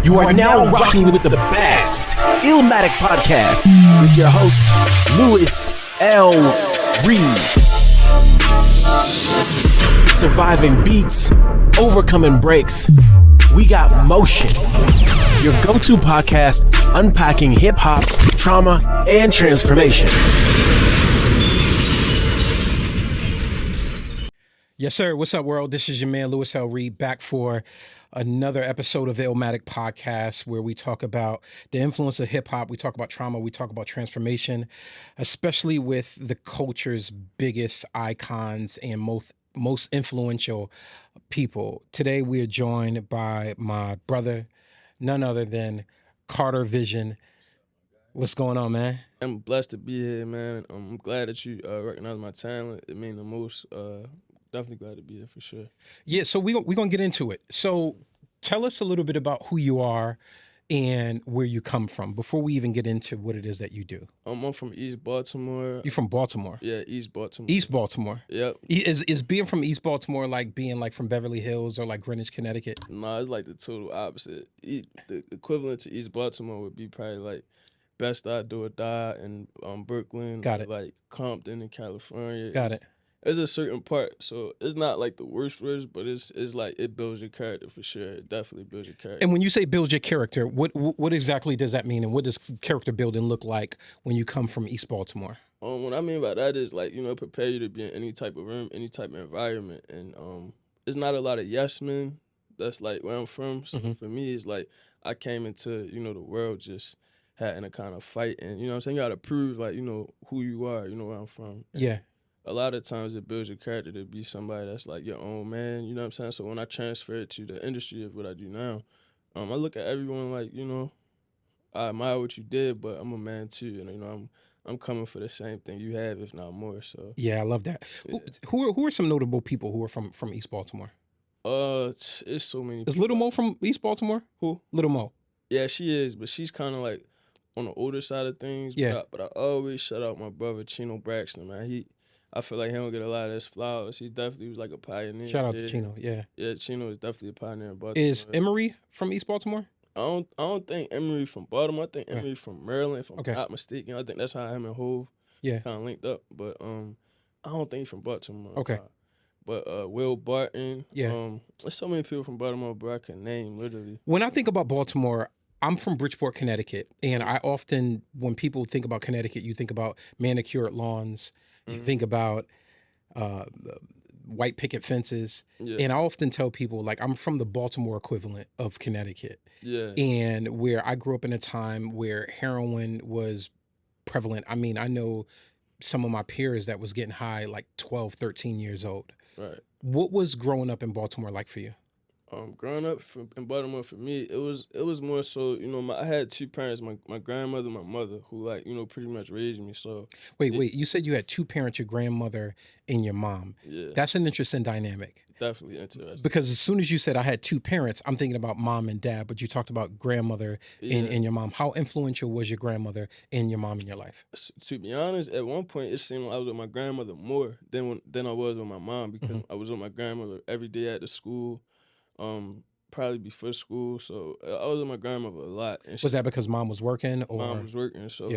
You are now rocking with the best Illmatic podcast with your host, Louis L. Reed. Surviving beats, overcoming breaks. We got motion. Your go-to podcast unpacking hip-hop, trauma, and transformation. Yes, sir. What's up, world? This is your man, Louis L. Reed, back for another episode of the Illmatic podcast, where we talk about the influence of hip-hop, we talk about trauma, we talk about transformation, especially with the culture's biggest icons and most influential people. Today, we are joined by my brother, none other than Carter Vision. What's going on, man? I'm blessed to be here, man. I'm glad that you recognize my talent. It means the most. Definitely glad to be here for sure. Yeah, so we're going to get into it. So tell us a little bit about who you are and where you come from before we even get into what it is that you do. I'm from East Baltimore. You from Baltimore? Yeah, East Baltimore. East Baltimore. Yep. Is being from East Baltimore like being like from Beverly Hills or like Greenwich, Connecticut? Nah, it's like the total opposite. The equivalent to East Baltimore would be probably like Best I Do or Die in Brooklyn. Got it. Like Compton in California. Got it. It's a certain part, so it's not like the worst, but it's like it builds your character for sure. It definitely builds your character. And when you say build your character, what exactly does that mean, and what does character building look like when you come from East Baltimore? What I mean by that is like, prepare you to be in any type of room, any type of environment, and it's not a lot of yes men. That's like where I'm from. So for me, it's like I came into the world just having a kind of fight, and what I'm saying, you got to prove like who you are, where I'm from. And yeah. A lot of times it builds your character to be somebody that's like your own man, you know what I'm saying? So when I transfer it to the industry of what I do now, I look at everyone like, I admire what you did, but I'm a man too, and I'm coming for the same thing you have, if not more. So Yeah, I love that. Yeah. Who are some notable people who are from East Baltimore? It's so many people. Is Little Mo from East Baltimore? Who? Little Mo. Yeah, she is, but she's kind of like on the older side of things. Yeah. But I always shout out my brother, Chino Braxton, man. I feel like he don't get a lot of his flowers. He definitely was like a pioneer. Shout out to Chino, yeah. Yeah, Chino is definitely a pioneer in Baltimore. Is Emery from East Baltimore? I don't think Emery from Baltimore. I think Emery from Maryland, if I'm Okay. not mistaken. I think that's how him and Hove kind of linked up. But I don't think he's from Baltimore. Okay. But Will Barton. Yeah. There's so many people from Baltimore, bro, I can name literally. When I think about Baltimore, I'm from Bridgeport, Connecticut, and I often, when people think about Connecticut, you think about manicured lawns, you think about white picket fences, and I often tell people, like, I'm from the Baltimore equivalent of Connecticut, and where I grew up in a time where heroin was prevalent. I mean, I know some of my peers that was getting high like 12, 13 years old. Right. What was growing up in Baltimore like for you? Growing up in Baltimore, for me, it was more so, I had two parents, my grandmother and my mother, who like, pretty much raised me. So Wait, you said you had two parents, your grandmother and your mom. Yeah. That's an interesting dynamic. Definitely interesting. Because as soon as you said I had two parents, I'm thinking about mom and dad, but you talked about grandmother and your mom. How influential was your grandmother and your mom in your life? To be honest, at one point it seemed like I was with my grandmother more than I was with my mom, because I was with my grandmother every day at the school. Probably before school, so I was with my grandmother a lot. And was that because mom was working, or mom was working? So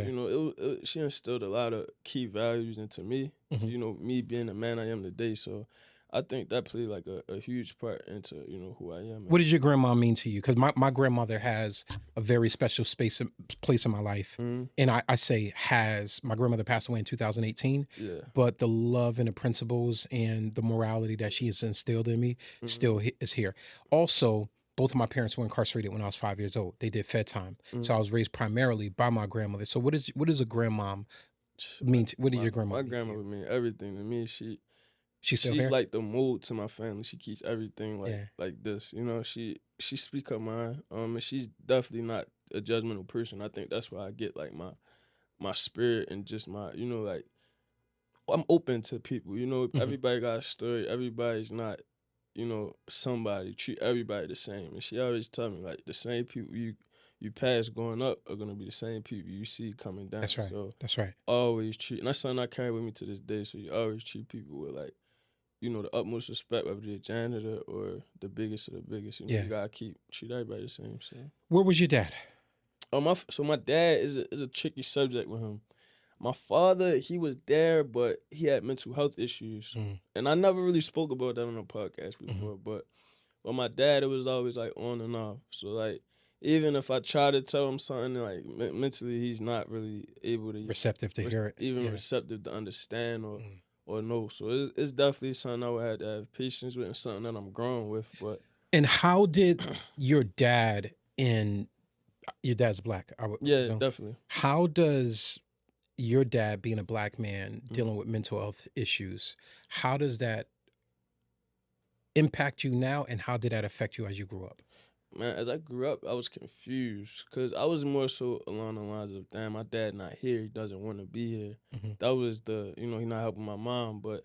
she instilled a lot of key values into me. So, me being the man I am today. So I think that played like a huge part into who I am. What did your grandma mean to you? Because my grandmother has a very special place in my life, and I say has. My grandmother passed away in 2018. But the love and the principles and the morality that she has instilled in me still is here. Also, both of my parents were incarcerated when I was 5 years old. They did Fed time, so I was raised primarily by my grandmother. So what does a grandmom mean? What did your grandmother? My grandmother mean everything to me. She's here? like the mold to my family. She keeps everything like this. She speak her mind. And she's definitely not a judgmental person. I think that's where I get like my spirit and just my like I'm open to people. Everybody got a story. Everybody's not somebody. Treat everybody the same. And she always tell me like the same people you pass going up are gonna be the same people you see coming down. That's right. So that's right. Always treat, and that's something I carry with me to this day. So you always treat people with like the utmost respect, whether they're janitor or the biggest of the biggest. You gotta treat everybody the same. So, where was your dad? My dad is a tricky subject with him. My father, he was there, but he had mental health issues, and I never really spoke about that on a podcast before. But my dad, it was always like on and off. So like, even if I try to tell him something, like mentally, he's not really able to receptive to hear it, even receptive to understand or know. So it's definitely something I would have to have patience with, and something that I'm growing with. But and how did your dad your dad's black? Definitely. How does your dad, being a black man dealing with mental health issues, how does that impact you now, and how did that affect you as you grew up? Man, as I grew up, I was confused because I was more so along the lines of, damn, my dad not here. He doesn't want to be here. That was he not helping my mom. But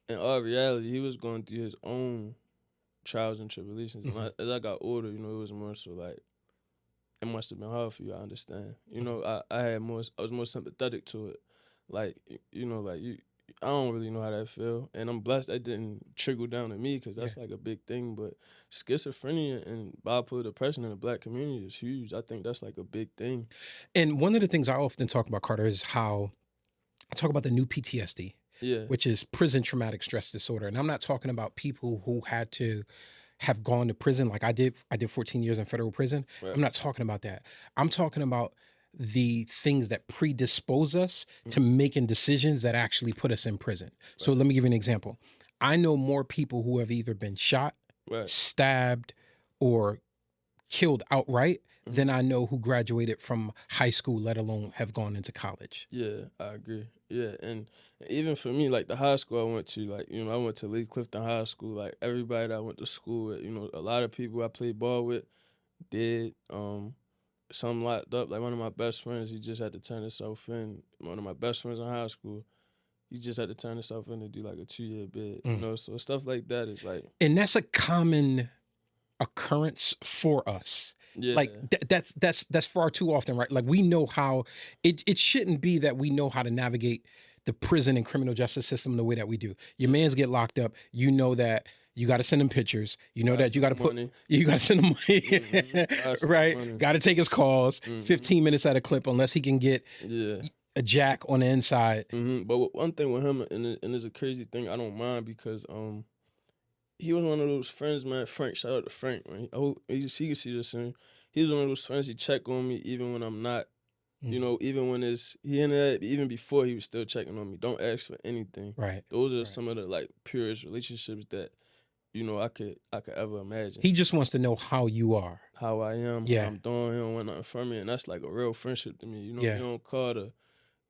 in all reality, he was going through his own trials and tribulations. And as I got older, it was more so like, it must have been hard for you, I understand. I was more sympathetic to it. Like, I don't really know how that feel. And I'm blessed that didn't trickle down to me, because that's like a big thing. But schizophrenia and bipolar depression in the black community is huge. I think that's like a big thing. And one of the things I often talk about, Carter, is how I talk about the new PTSD, which is prison traumatic stress disorder. And I'm not talking about people who had to have gone to prison like I did. I did 14 years in federal prison. Right. I'm not talking about that. I'm talking about the things that predispose us to making decisions that actually put us in prison. Right. So let me give you an example. I know more people who have either been shot, stabbed, or killed outright than I know who graduated from high school, let alone have gone into college. Yeah, I agree. Yeah, and even for me, like the high school I went to, like, I went to Lee Clifton High School. Like everybody that I went to school with, a lot of people I played ball with did. Some locked up. Like one of my best friends, he just had to turn himself in. One of my best friends in high school, he just had to turn himself in to do like a 2-year bid. So stuff like that is like, and that's a common occurrence for us. Yeah. Like that's far too often, right? Like we know how it shouldn't be that we know how to navigate the prison and criminal justice system the way that we do. Your mans get locked up, that you got to send him pictures. That you got to send him money, right? Got to take his calls, 15 minutes at a clip, unless he can get a jack on the inside. But one thing with him, and it's a crazy thing, I don't mind, because he was one of those friends, man. Frank, shout out to Frank, man. I hope he can see this soon. He was one of those friends. He check on me even when I'm not. Even when even before, he was still checking on me. Don't ask for anything. Right. Those are some of the like purest relationships that I could ever imagine. He just wants to know how you are, how I am, how I'm doing. He don't want nothing from me, and that's like a real friendship to me. You don't call to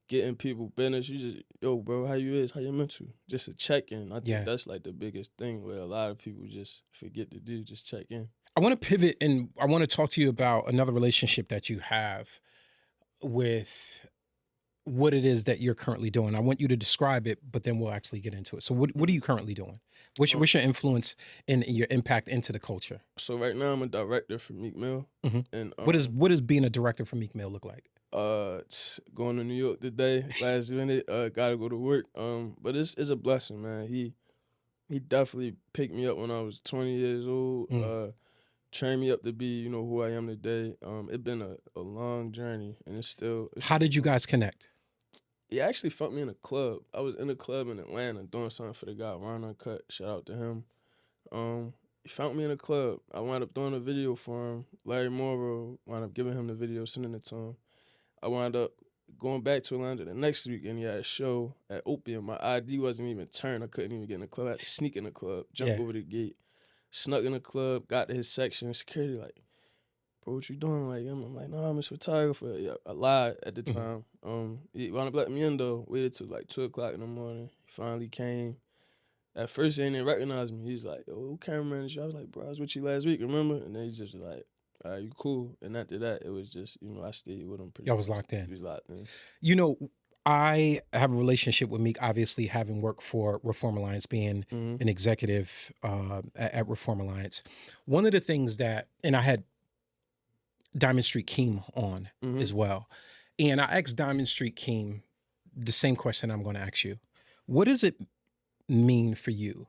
get in people business. You just, yo, bro, how you is? How you mental? Just a check in. I think that's like the biggest thing where a lot of people just forget to do. Just check in. I want to pivot, and I want to talk to you about another relationship that you have with what it is that you're currently doing. I want you to describe it, but then we'll actually get into it. So what are you currently doing? What's your influence and your impact into the culture? So right now I'm a director for Meek Mill. And what does being a director for Meek Mill look like? Going to New York today, last minute, gotta go to work. But it's a blessing, man. He definitely picked me up when I was 20 years old. Trained me up to be, who I am today. It's been a long journey, and it's How did you guys connect? He actually found me in a club. I was in a club in Atlanta doing something for the guy, Ron Uncut. Shout out to him. He found me in a club. I wound up doing a video for him. Larry Morrow wound up giving him the video, sending it to him. I wound up going back to Atlanta the next week, and he had a show at Opium. My ID wasn't even turned. I couldn't even get in the club. I had to sneak in the club, jump over the gate. Snuck in the club, got to his section, security like, bro, what you doing? Like, I'm like, no, I'm a photographer. Yeah, I lied at the time. He wound up letting me in though. Waited till like 2:00 in the morning. He finally came. At first, he didn't recognize me. He's like, yo, who cameraman is you? I was like, bro, I was with you last week, remember? And then he's just like, all right, you cool. And after that, it was just, I stayed with him pretty much. I was locked in. He was locked in. I have a relationship with Meek, obviously having worked for Reform Alliance, being an executive at Reform Alliance. One of the things and I had Diamond Street Keem on as well. And I asked Diamond Street Keem the same question I'm going to ask you. What does it mean for you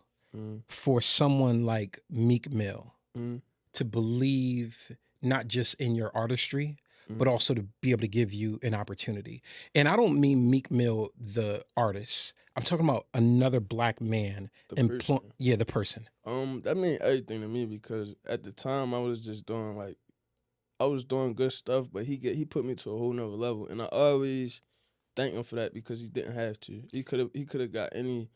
for someone like Meek Mill Mm. to believe not just in your artistry, but also to be able to give you an opportunity? And I don't mean Meek Mill, the artist. I'm talking about another black man. The person. Yeah, the person. That meant everything to me because at the time I was just doing like I was doing good stuff, but he put me to a whole nother level, and I always thank him for that because he didn't have to. He could have got any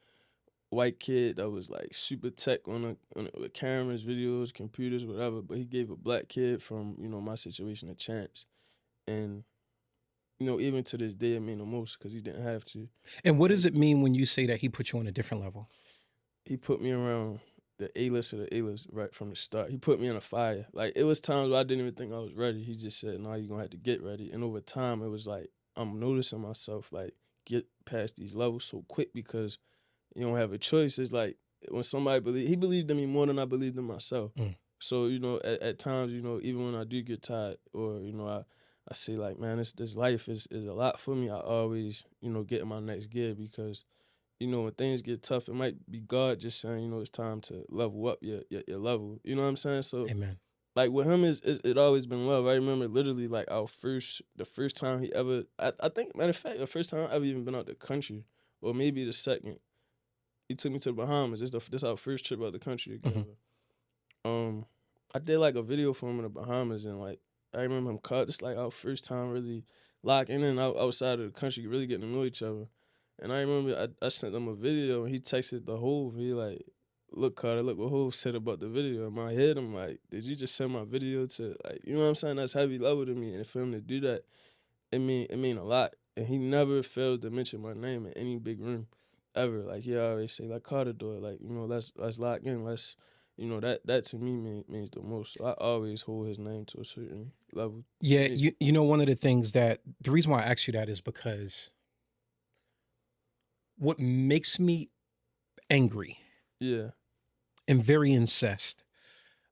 white kid that was like super tech with cameras, videos, computers, whatever, but he gave a black kid from my situation a chance, and even to this day it mean the most because he didn't have to. And what does it mean when you say that he put you on a different level? He put me around the A-list of the A-list right from the start. He put me in a fire. Like, it was times where I didn't even think I was ready. He just said, "No, you're gonna have to get ready." And over time, it was like I'm noticing myself like get past these levels so quick because you don't have a choice. It's like when he believed in me more than I believed in myself. So at times, even when I do get tired or I say like, man, this life is a lot for me. I always get in my next gear because when things get tough, it might be God just saying, it's time to level up your level. You know what I'm saying? So, Amen. like with him, it always been love. I remember literally like the first time he ever, I think, matter of fact, the first time I ever even been out the country, or maybe the second, he took me to the Bahamas. This our first trip out the country together. I did like a video for him in the Bahamas, and like I remember him caught. This like our first time really locking in outside of the country, really getting to know each other. And I remember I sent him a video, and he texted the Hove. He like, "Look, Carter, look what Hove said about the video." In my head, I'm like, "Did you just send my video to like, you know what I'm saying? That's heavy level to me." And for him to do that, it mean a lot. And he never failed to mention my name in any big room, ever. Like he always say, like Carter do it. Like let's lock in. Let's that to me means the most. So I always hold his name to a certain level. Yeah, one of the things the reason why I asked you that is because what makes me angry, yeah, and very incensed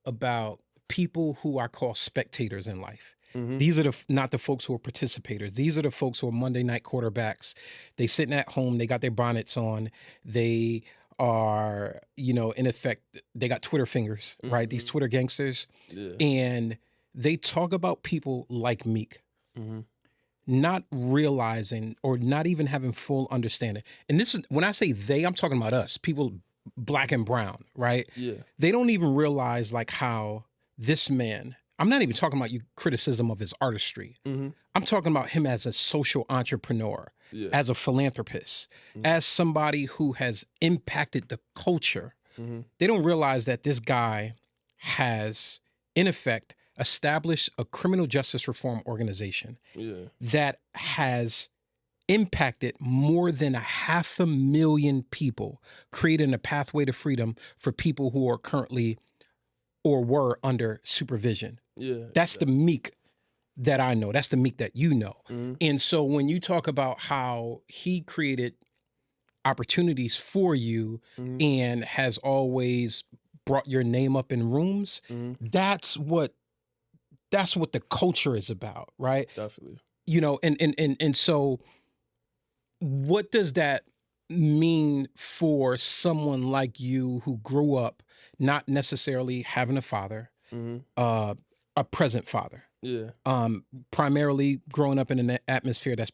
about people who I call spectators in life. These are not the folks who are participators. These are the folks who are Monday night quarterbacks. They sitting at home, they got their bonnets on, they are, in effect, they got Twitter fingers, right? These Twitter gangsters. Yeah. And they talk about people like Meek, not realizing or not even having full understanding. And this is, when I say they, I'm talking about us, people black and brown, right? Yeah. They don't even realize like how this man, I'm not even talking about you criticism of his artistry. I'm talking about him as a social entrepreneur, as a philanthropist, as somebody who has impacted the culture. They don't realize that this guy has, in effect, established a criminal justice reform organization that has impacted more than 500,000 people, creating a pathway to freedom for people who are currently or were under supervision. That's the Meek that I know. That's the Meek that you know. And so when you talk about how he created opportunities for you and has always brought your name up in rooms, that's what the culture is about, right? Definitely. And so what does that mean for someone like you who grew up not necessarily having a father, a present father, primarily growing up in an atmosphere that's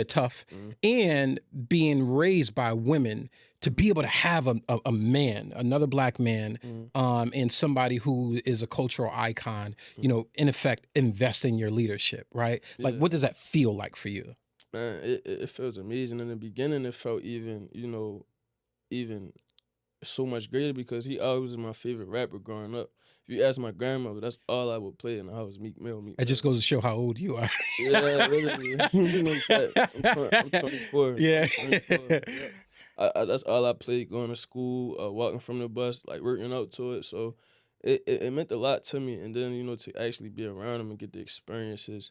tough, and being raised by women to be able to have a man, another black man, and somebody who is a cultural icon, in effect, invest in your leadership, right? Like, what does that feel like for you? Man, it feels amazing. In the beginning, it felt even so much greater because he always was my favorite rapper growing up. If you ask my grandmother, that's all I would play in the house, Meek Mill. It just goes to show how old you are. Yeah, literally. I'm 24. Yeah. I'm 24. That's all I played, going to school, walking from the bus, like working out to it. So it meant a lot to me. And then, to actually be around him and get the experiences,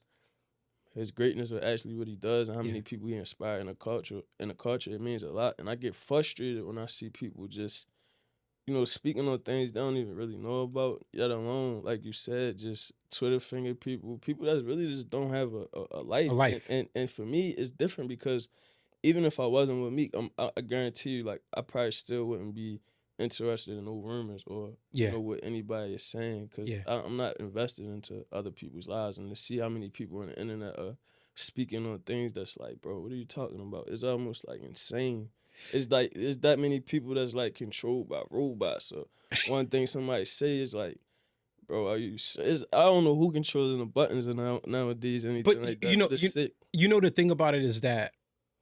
his greatness of actually what he does and how many people he inspired in the culture, it means a lot. And I get frustrated when I see people just, speaking on things they don't even really know about, yet alone, like you said, just Twitter finger people that really just don't have a life. A life. And for me, it's different because even if I wasn't with Meek, I guarantee you, like, I probably still wouldn't be interested in no rumors or what anybody is saying, because I'm not invested into other people's lives. And to see how many people on the internet are speaking on things that's like, bro, what are you talking about? It's almost like insane. It's like it's that many people that's like controlled by robots. So one thing somebody say is like, bro, are you? I don't know who controlling the buttons nowadays. Anything like that. But it's sick. The thing about it is that,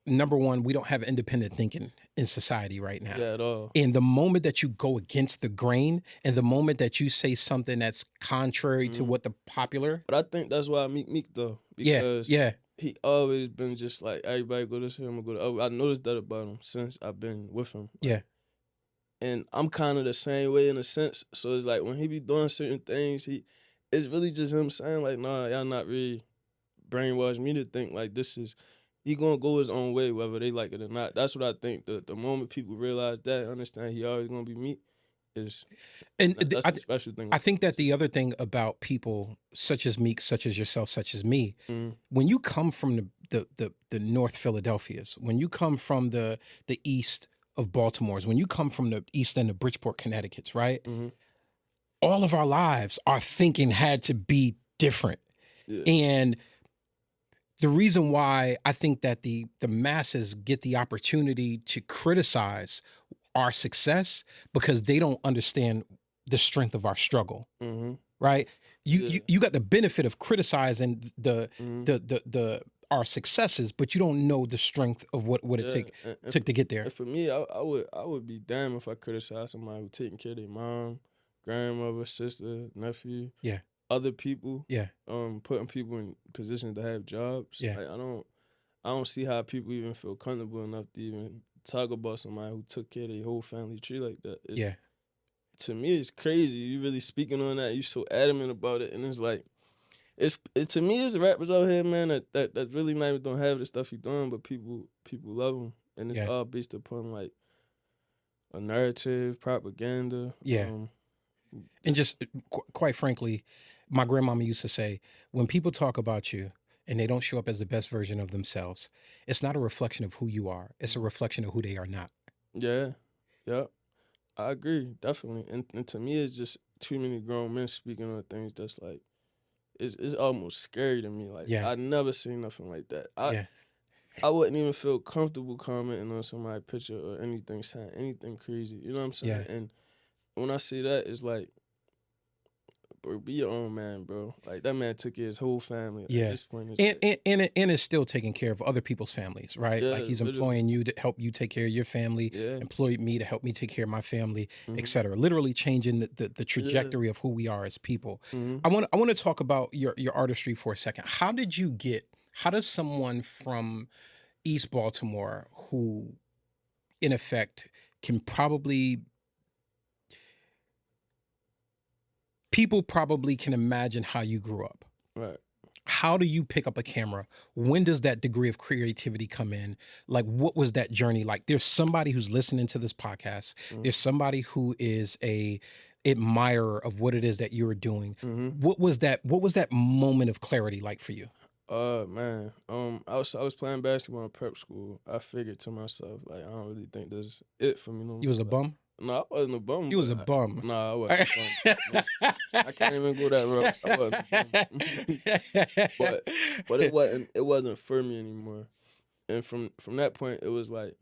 number one, we don't have independent thinking in society right now. Yeah, at all. And the moment that you go against the grain, and the moment that you say something that's contrary to what the popular. But I think that's why I Meek though. Because he always been just like, everybody go this way, I'm gonna go to. I noticed that about him since I've been with him. Like, and I'm kind of the same way in a sense. So it's like when he be doing certain things, it's really just him saying like, nah, y'all not really brainwashed me to think like this is. He gonna go his own way, whether they like it or not. That's what I think. The moment people realize that, understand he always gonna be Meek, that's the special thing. I think that the other thing about people such as Meek, such as yourself, such as me, when you come from the North Philadelphias, when you come from the east of Baltimore's, when you come from the east end of Bridgeport, Connecticut's, right? All of our lives, our thinking had to be different, and the reason why I think that the masses get the opportunity to criticize our success, because they don't understand the strength of our struggle, right? You got the benefit of criticizing the our successes, but you don't know the strength of what it took to get there. And for me, I would be damned if I criticized somebody who taking care of their mom, grandmother, sister, nephew. Other people, putting people in positions to have jobs. Like, I don't see how people even feel comfortable enough to even talk about somebody who took care of their whole family tree like that. To me, it's crazy. You really speaking on that. You so adamant about it, and it's like, to me, it's rappers out here, man, that really not even don't have the stuff he doing, but people love him, and it's all based upon like a narrative, propaganda. And just quite frankly, my grandmama used to say, when people talk about you and they don't show up as the best version of themselves, it's not a reflection of who you are. It's a reflection of who they are not. Yeah. I agree, definitely. And to me, it's just too many grown men speaking on things that's like, it's almost scary to me. Like, I never seen nothing like that. I wouldn't even feel comfortable commenting on somebody's picture or anything, saying anything crazy. You know what I'm saying? And when I see that, it's like, bro, be your own man, bro. Like, that man took care of his whole family. At this point, and is still taking care of other people's families, right? Like, he's employing you to help you take care of your family, employed me to help me take care of my family, etc. Literally changing the trajectory of who we are as people. I want to talk about your artistry for a second. How does someone from East Baltimore, who in effect people probably can imagine how you grew up. Right. How do you pick up a camera? When does that degree of creativity come in? Like, what was that journey like? There's somebody who's listening to this podcast. There's somebody who is a admirer of what it is that you were doing. What was that moment of clarity like for you? Man, I was playing basketball in prep school. I figured to myself, like, I don't really think this is it for me no more. You was a bum? No, I wasn't a bum. You was a bum. Nah, I wasn't a bum. I can't even go that route. I wasn't a bum. but it wasn't for me anymore. And from that point, it was like,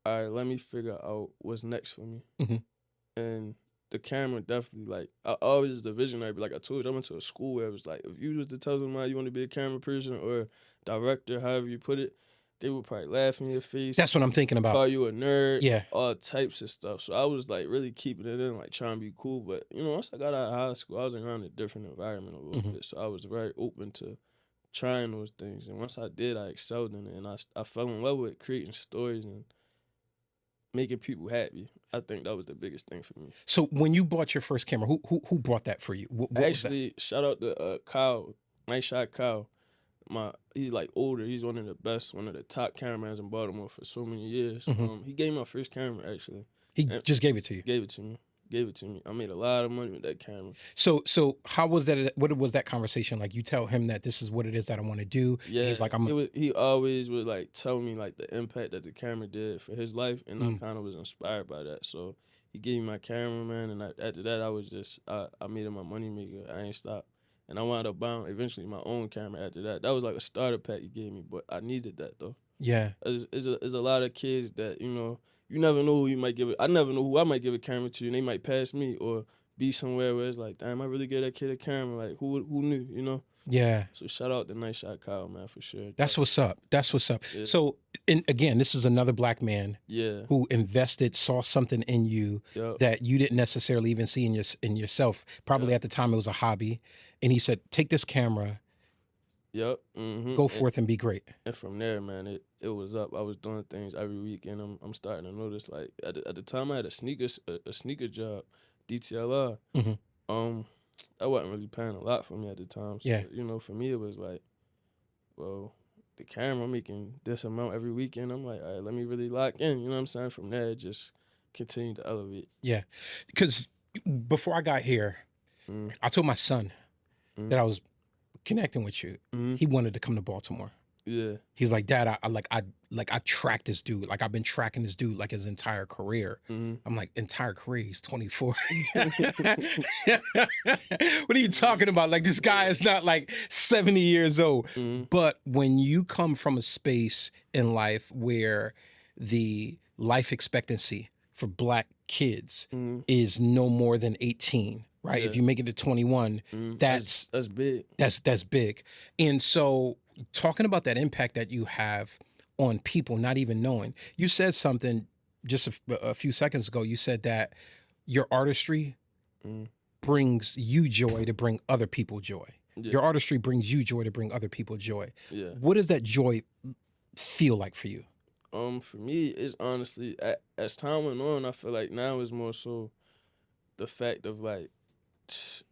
all right, let me figure out what's next for me. And the camera definitely, like, I always was a visionary, but like I told you, I went to a school where it was like, if you was to tell somebody you want to be a camera person or director, however you put it, they would probably laugh in your face. That's what I'm thinking about. Call you a nerd. All types of stuff. So I was like really keeping it in, like trying to be cool. But, you know, once I got out of high school, I was around a different environment a little bit. So I was very open to trying those things. And once I did, I excelled in it. And I fell in love with creating stories and making people happy. I think that was the biggest thing for me. So when you bought your first camera, who brought that for you? What Actually, shout out to Kyle, Nice Shot Kyle. He's like older. He's one of the best, one of the top cameramans in Baltimore for so many years. He gave me my first camera, actually. He just gave it to you? Gave it to me. gave it to me. I made a lot of money with that camera. So how was that? What was that conversation like? You tell him that this is what it is that I want to do. Yeah, he's like, he always would like tell me like the impact that the camera did for his life, and I kind of was inspired by that. So he gave me my camera, man, and after that I was just I made it my money maker. I ain't stopped. And I wound up buying eventually my own camera after that. That was like a starter pack he gave me, but I needed that though. Yeah. There's a lot of kids that, you know, you never know who you might give it. I never know who I might give a camera to, and they might pass me or be somewhere where it's like, damn, I really gave that kid a camera. Like, who knew, you know? Yeah. So shout out to Nice Shot Kyle, man, for sure. That's what's up. That's what's up. Yeah. So, and again, this is another black man who invested, saw something in you that you didn't necessarily even see in yourself. Probably at the time it was a hobby. And he said, take this camera. Go forth and be great. And from there, man, it was up. I was doing things every week, and I'm starting to notice, like, at the time I had a sneaker job, DTLR. That wasn't really paying a lot for me at the time. So, you know, for me, it was like, well, the camera, I'm making this amount every weekend. I'm like, all right, let me really lock in. You know what I'm saying? From there, it just continued to elevate. Yeah. Because before I got here, I told my son that I was connecting with you. He wanted to come to Baltimore. Yeah. He's like, Dad, I tracked this dude. Like, I've been tracking this dude like his entire career. I'm like, entire career? He's 24. What are you talking about? Like, this guy is not like 70 years old. But when you come from a space in life where the life expectancy for black kids is no more than 18, right? If you make it to 21, that's big. That's big. And so talking about that impact that you have on people, not even knowing, you said something just a few seconds ago. You said that your artistry brings you joy to bring other people joy. Your artistry brings you joy to bring other people joy. What does that joy feel like for you? For me, it's honestly, as time went on, I feel like now it's more so the fact of like,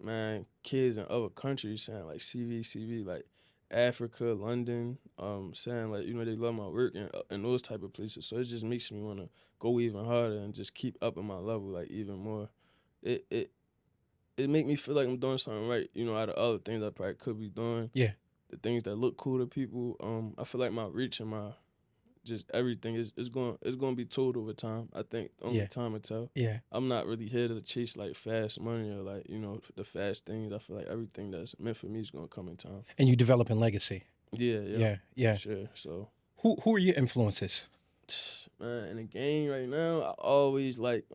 man, kids in other countries saying like CV, like Africa, London, saying like, you know, they love my work and those type of places. So it just makes me want to go even harder and just keep upping my level like even more. It make me feel like I'm doing something right, you know, out of other things I probably could be doing. Yeah. The things that look cool to people. I feel like my reach and my just everything is going to be told over time. I think only time will tell. Yeah. I'm not really here to chase like fast money or like, you know, the fast things. I feel like everything that's meant for me is going to come in time. And you developing legacy. Yeah. Sure. So who are your influences? Man, in the game right now, I always like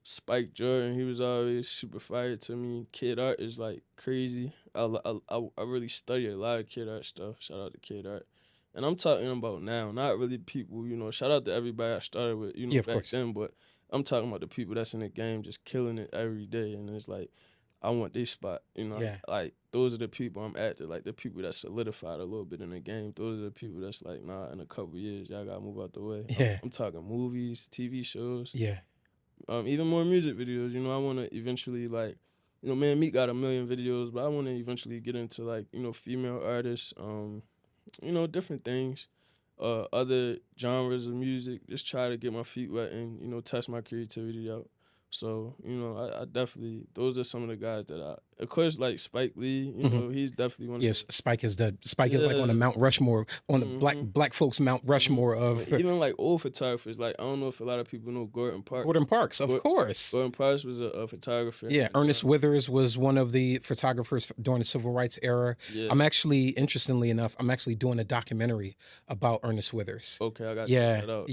Spike Jordan. He was always super fire to me. Kid Art is like crazy. I really study a lot of Kid Art stuff. Shout out to Kid Art. And I'm talking about now, not really people, you know, shout out to everybody I started with, you know, back then, but I'm talking about the people that's in the game just killing it every day. And it's like, I want this spot, you know. Like, those are the people I'm after, like the people that solidified a little bit in the game. Those are the people that's like, nah, in a couple years, y'all got to move out the way. I'm talking movies, TV shows. Even more music videos, you know. I want to eventually, like, you know, man, Meek got 1 million videos, but I want to eventually get into, like, you know, female artists, you know, different things, other genres of music, just try to get my feet wet and, you know, test my creativity out. So, you know, I definitely, those are some of the guys that of course, like Spike Lee, you know, he's definitely one of Yes, Spike is like on the Mount Rushmore, on the black folks Mount Rushmore of... Even like old photographers, like I don't know if a lot of people know Gordon Parks. Gordon Parks, of course. Gordon Parks was a photographer. Yeah, Ernest Withers was one of the photographers during the Civil Rights era. I'm actually, interestingly enough, doing a documentary about Ernest Withers. Okay, I got to check that out.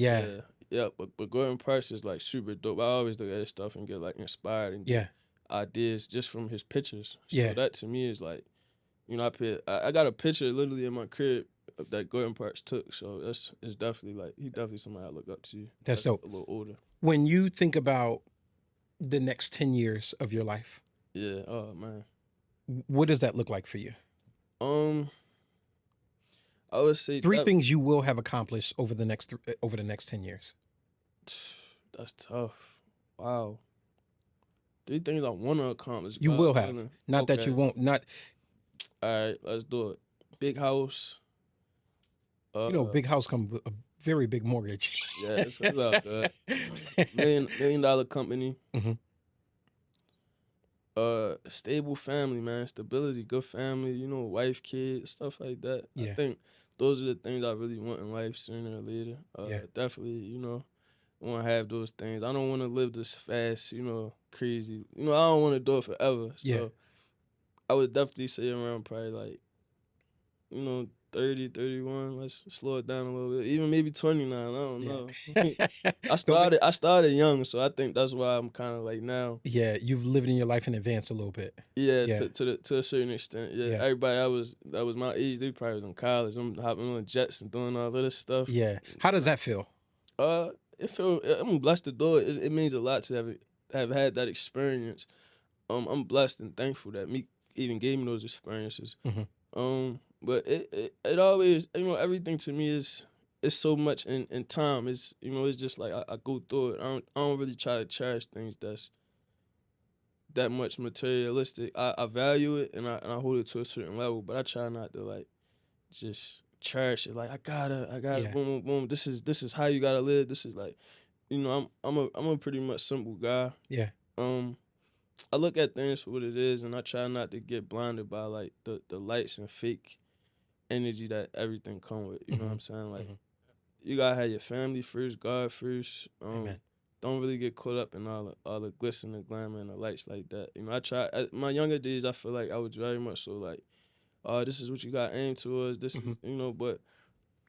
Yeah, but Gordon Parks is like super dope. I always look at his stuff and get like inspired and get ideas just from his pictures. So that to me is like, you know, I got a picture literally in my crib that Gordon Parks took. So it's definitely like, he definitely somebody I look up to. That's dope. A little older. When you think about the next 10 years of your life, oh man, what does that look like for you? I would say three things you will have accomplished over the next 10 years. That's tough. Wow. 3 things I want to accomplish. You will have. Not that you won't. Not. All right, let's do it. Big house. You know, big house comes with a very big mortgage. Yeah, it's all good. $1 million company. Stable family, man, stability, good family, you know, wife, kids, stuff like that. Yeah. I think those are the things I really want in life sooner or later. Definitely, you know, I want to have those things. I don't want to live this fast, you know, crazy. You know, I don't want to do it forever. So I would definitely say around probably like, you know, 30, 31. Let's slow it down a little bit. Even maybe 29. I don't know. I started young, so I think that's why I'm kind of like now. Yeah, you've lived in your life in advance a little bit. Yeah, to a certain extent. Yeah. Everybody that was my age, they probably was in college. I'm hopping on jets and doing all of this stuff. Yeah. How does that feel? I'm blessed to do it. It means a lot to have had that experience. I'm blessed and thankful that Meek even gave me those experiences. Mm-hmm. But it always, you know, everything to me is so much in time. It's, you know, it's just like I go through it. I don't really try to cherish things that's that much materialistic. I value it and I hold it to a certain level, but I try not to like just cherish it. Like I gotta boom boom boom. This is how you gotta live. This is like, you know, I'm a pretty much simple guy. Yeah. I look at things for what it is, and I try not to get blinded by like the lights and fake energy that everything come with. You know what I'm saying? Like you gotta have your family first, God first. Amen. Don't really get caught up in all the glitz and the glamour and the lights like that. You know, my younger days, I feel like I was very much so like, this is what you got aim towards. This is, you know, but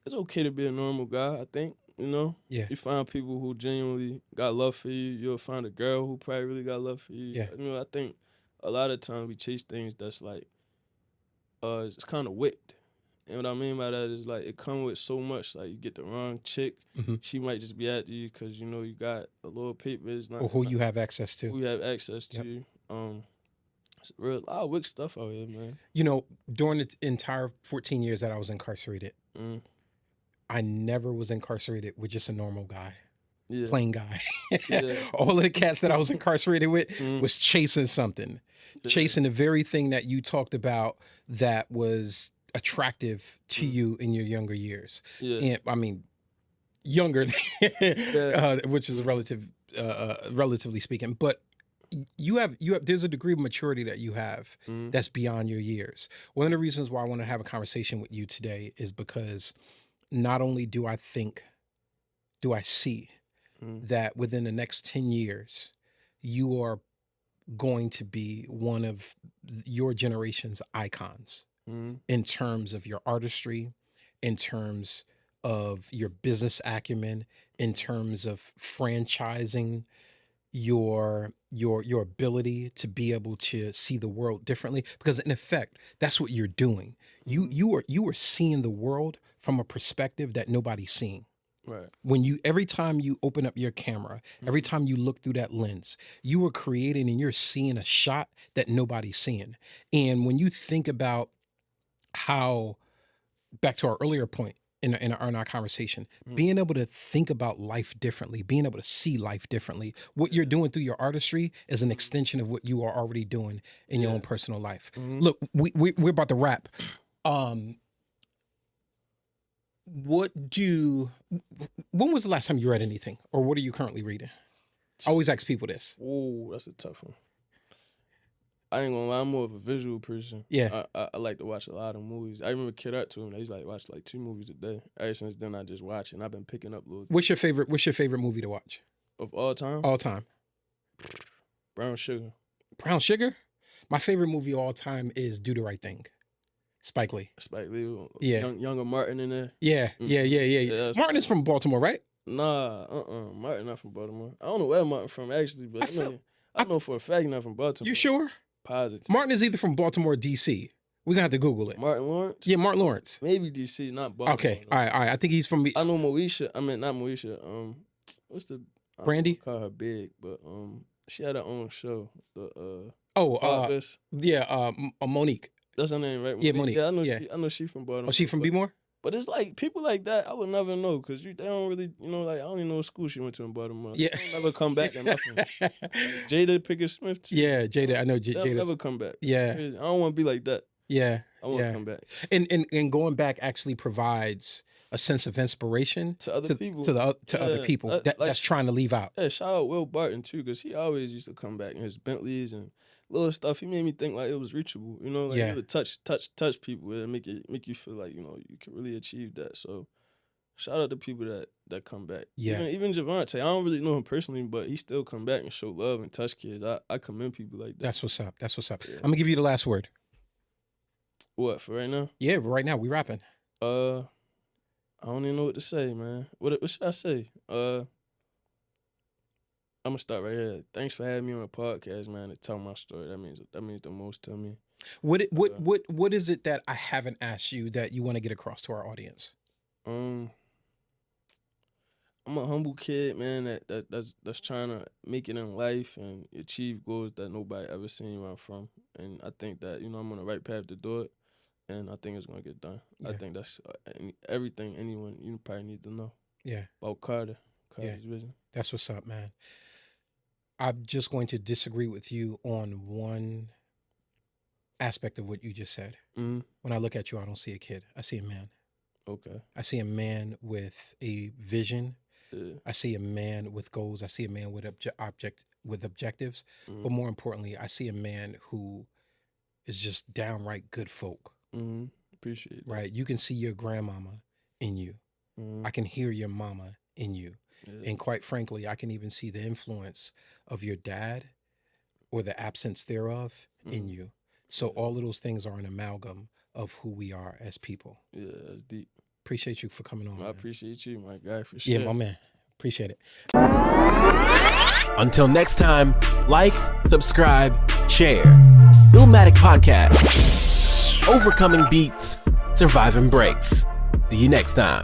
it's okay to be a normal guy, I think, you know? Yeah. You find people who genuinely got love for you. You'll find a girl who probably really got love for you. Yeah. You know, I think a lot of times we chase things that's like, it's kind of whipped. And what I mean by that is like it come with so much. Like you get the wrong chick, she might just be after you because you know you got a little paper. It's not, or who you have access to. Who you have access to. It's a lot of wicked stuff out here, man. You know, during the entire 14 years that I was incarcerated, I never was incarcerated with just a normal guy. Yeah. Plain guy. All of the cats that I was incarcerated with was chasing something. Chasing the very thing that you talked about that was attractive to you in your younger years. And I mean, younger, which is relatively speaking, but you have there's a degree of maturity that you have that's beyond your years. One of the reasons why I want to have a conversation with you today is because not only do I see that within the next 10 years, you are going to be one of your generation's icons in terms of your artistry, in terms of your business acumen, in terms of franchising your ability to be able to see the world differently, because in effect that's what you're doing. You are seeing the world from a perspective that nobody's seeing. Right. Every time you open up your camera, every time you look through that lens, you are creating and you're seeing a shot that nobody's seeing. And when you think about how, back to our earlier point in our conversation, being able to think about life differently, being able to see life differently, what you're doing through your artistry is an extension of what you are already doing in your own personal life. Look, we're about to wrap. When was the last time you read anything, or what are you currently reading? I always ask people this. Oh, that's a tough one. I ain't gonna lie, I'm more of a visual person. Yeah. I like to watch a lot of movies. I remember Kid Art told me that he's like watch like 2 movies a day. Ever since then, I just watch it, and I've been picking up little. What's your favorite movie to watch? Of all time? All time. Brown Sugar. Brown Sugar? My favorite movie of all time is Do the Right Thing. Spike Lee. Yeah. Younger Martin in there. Yeah. Martin is from Baltimore, right? Nah, Martin not from Baltimore. I don't know where Martin from actually, but I know for a fact he's not from Baltimore. You sure? Positive. Martin is either from Baltimore or DC. We're gonna have to Google it. Martin Lawrence? Yeah, Martin Lawrence. Maybe DC, not Baltimore. Okay. All right. I think he's from I know Moesha. I mean not Moesha. What's the Brandy? Call her big, but she had her own show. Monique. That's her name, right? Yeah, Monique. Yeah, I know she from Baltimore. Oh, she from Bmore? But it's like people like that, I would never know because they don't really, like I don't even know what school she went to in Baltimore. Yeah, they'll never come back or nothing. Jada Pinkett Smith too. Yeah, Jada. I know Jada. They'll never come back. Yeah, I don't want to be like that. Yeah, I want to come back. And going back actually provides a sense of inspiration to other people. To other people that's trying to leave out. Yeah, shout out Will Barton too because he always used to come back in his Bentleys and little stuff. He made me think like it was reachable. You know, like Yeah. you would touch people and make you feel like, you know, you can really achieve that. So shout out to people that come back. Yeah. Even Javante, I don't really know him personally, but he still come back and show love and touch kids. I commend people like that. That's what's up. That's what's up. Yeah. I'm gonna give you the last word. What, for right now? Yeah, right now we rapping. I don't even know what to say, man. What should I say? I'm gonna start right here. Thanks for having me on the podcast, man, to tell my story. That means the most to me. What is it that I haven't asked you that you want to get across to our audience? I'm a humble kid, man, that's trying to make it in life and achieve goals that nobody ever seen where I'm from. And I think that, you know, I'm on the right path to do it, and I think it's gonna get done. Yeah. I think that's everything anyone you probably need to know. Yeah. About Carter's vision. That's what's up, man. I'm just going to disagree with you on one aspect of what you just said. Mm-hmm. When I look at you, I don't see a kid. I see a man. Okay. I see a man with a vision. Yeah. I see a man with goals. I see a man with objectives. Mm-hmm. But more importantly, I see a man who is just downright good folk. Mm-hmm. Appreciate that. Right? You can see your grandmama in you. Mm-hmm. I can hear your mama in you. Yeah. And quite frankly, I can even see the influence of your dad or the absence thereof in you. So all of those things are an amalgam of who we are as people. Yeah, that's deep. Appreciate you for coming on. I appreciate you, my guy, for sure. Yeah, my man. Appreciate it. Until next time, like, subscribe, share. Illmatic Podcast. Overcoming beats, surviving breaks. See you next time.